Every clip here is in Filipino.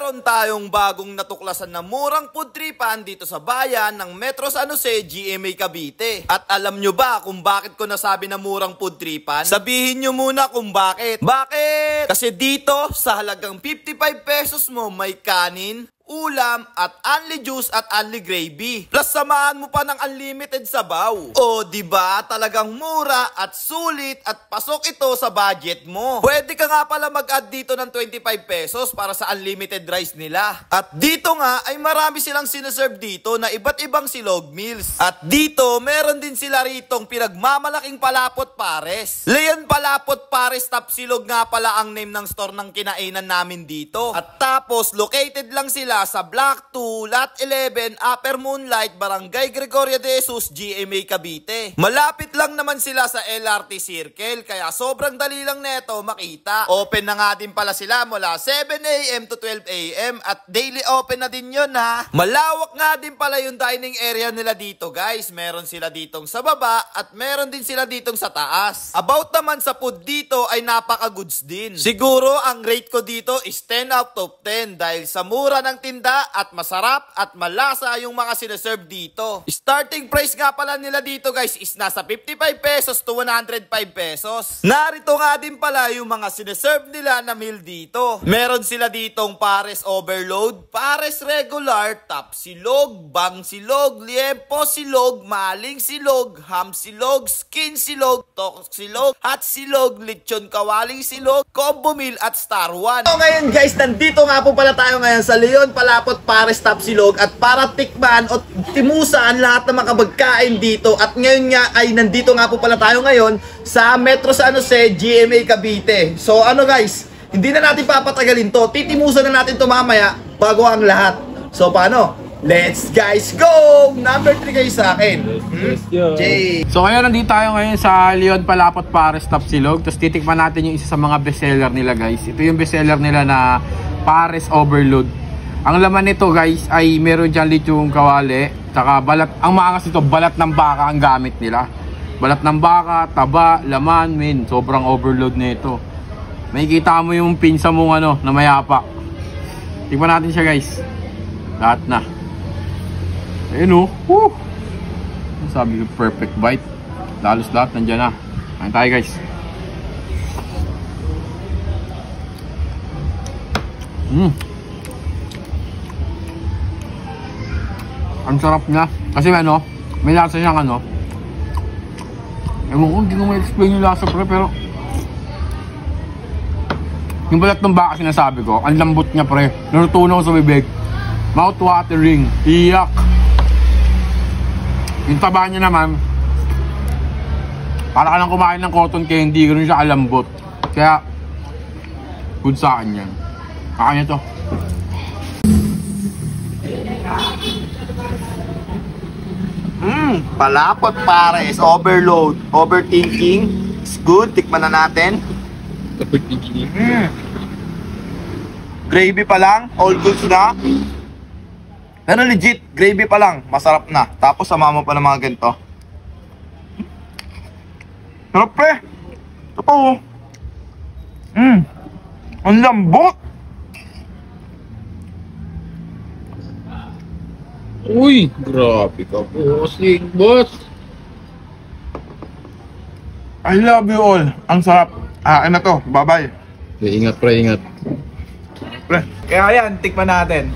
Meron tayong bagong natuklasan na murang food tripan dito sa bayan ng Metro San Jose, GMA Cavite. At alam nyo ba kung bakit ko nasabi na murang food tripan? Sabihin nyo muna kung bakit. Bakit? Kasi dito sa halagang 55 pesos mo may kanin, ulam, at only juice at only gravy. Plus samahan mo pa ng unlimited sabaw. O diba talagang mura at sulit at pasok ito sa budget mo. Pwede ka nga pala mag-add dito ng 25 pesos para sa unlimited rice nila. At dito nga ay marami silang sineserve dito na iba't ibang silog meals. At dito meron din sila ritong pinagmamalaking Palapot Pares. Leon Palapot Pares Tapsilog nga pala ang name ng store ng kinainan namin dito. At tapos located lang sila sa Block 2, Lot 11, Upper Moonlight, Barangay Gregorio de Jesus, GMA Cavite. Malapit lang naman sila sa LRT Circle, kaya sobrang dali lang neto makita. Open na nga din pala sila mula 7 AM to 12 AM at daily open na din yun ha. Malawak nga din pala yung dining area nila dito guys. Meron sila ditong sa baba at meron din sila ditong sa taas. About naman sa food dito ay napaka-goods din. Siguro ang rate ko dito is 10 out of 10 dahil sa mura ng tinda at masarap at malasa yung mga sineserve dito. Starting price nga pala nila dito guys is nasa 55 pesos to 105 pesos. Narito nga din pala yung mga sineserve nila na meal dito. Meron sila ditong Pares Overload, Pares Regular, Top Silog, Bang Silog, Liempo Silog, Maling Silog, Ham Silog, Skin Silog, Tok Silog, Hot Silog, Lechon Kawaling Silog, Combo Meal at Star One. So ngayon guys, nandito nga po pala tayo ngayon sa Leon Palapot Pares Tapsilog at para tikman o timusan lahat ng mga pagkain dito. At ngayon nga ay nandito nga po pala tayo ngayon sa Metro San Jose, GMA Cavite. So ano guys, hindi na natin papatagalin to. Titimusan na natin to mamaya bago ang lahat. So paano? Let's guys go! Number 3 kayo sa akin. So ngayon nandito tayo ngayon sa Leon Palapot Pares Tapsilog. Tapos titikman natin yung isa sa mga bestseller nila guys. Ito yung bestseller nila na Pares Overload. Ang laman nito guys ay meron dyan lechong kawali, tsaka balat. Ang maangas nito, balat ng baka ang gamit nila. Balat ng baka, taba, laman, min. Sobrang overload nito. Makikita mo yung pinsa mong ano, na mayapa. Tignan natin siya guys. Lahat na. Ayun o. Woo! Sabi ko perfect bite. Lalos lahat nandyan na. Kain tayo guys. Ang sarap niya. Kasi ano, may lasa siyang ano. Ewan ko, hindi ko ma-explain yung lasa pre, pero yung balat ng baka sinasabi ko, ang lambot niya pre. Narutunaw sa bibig. Mouth watering. Iyak. Yung taba niya naman, para ka lang kumain ng cotton candy, ganoon siya kalambot. Kaya, good sa akin yan. Kakain niya to. Palapot Pares Overload. Overthinking. It's good. Tikman na natin. Gravy pa lang. All goods na. Pero legit, gravy pa lang. Masarap na. Tapos sama mo pa ng mga ganito. Sarap pre. Ito pa oh. Ang lambot. Uy, grabe ka bossing, boss. I love you all. Ang sarap. Ano to? Bye-bye. Ingat pre, ingat. Pre. Kaya yan, tikman natin.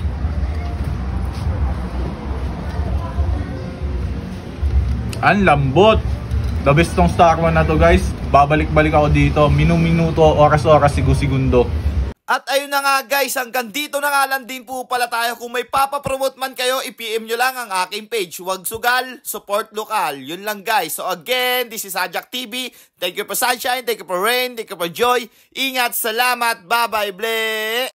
Ang lambot. The best tong Star One na to guys. Babalik-balik ako dito. Minuto, oras-oras, segundo. At ayun na nga guys, hanggang dito na nga lang din po pala tayo. Kung may papapromote man kayo, i-PM nyo lang ang aking page. Huwag sugal, support lokal. Yun lang guys. So again, this is Ajak TV. Thank you for sunshine, thank you for rain, thank you for joy. Ingat, salamat, bye-bye, ble!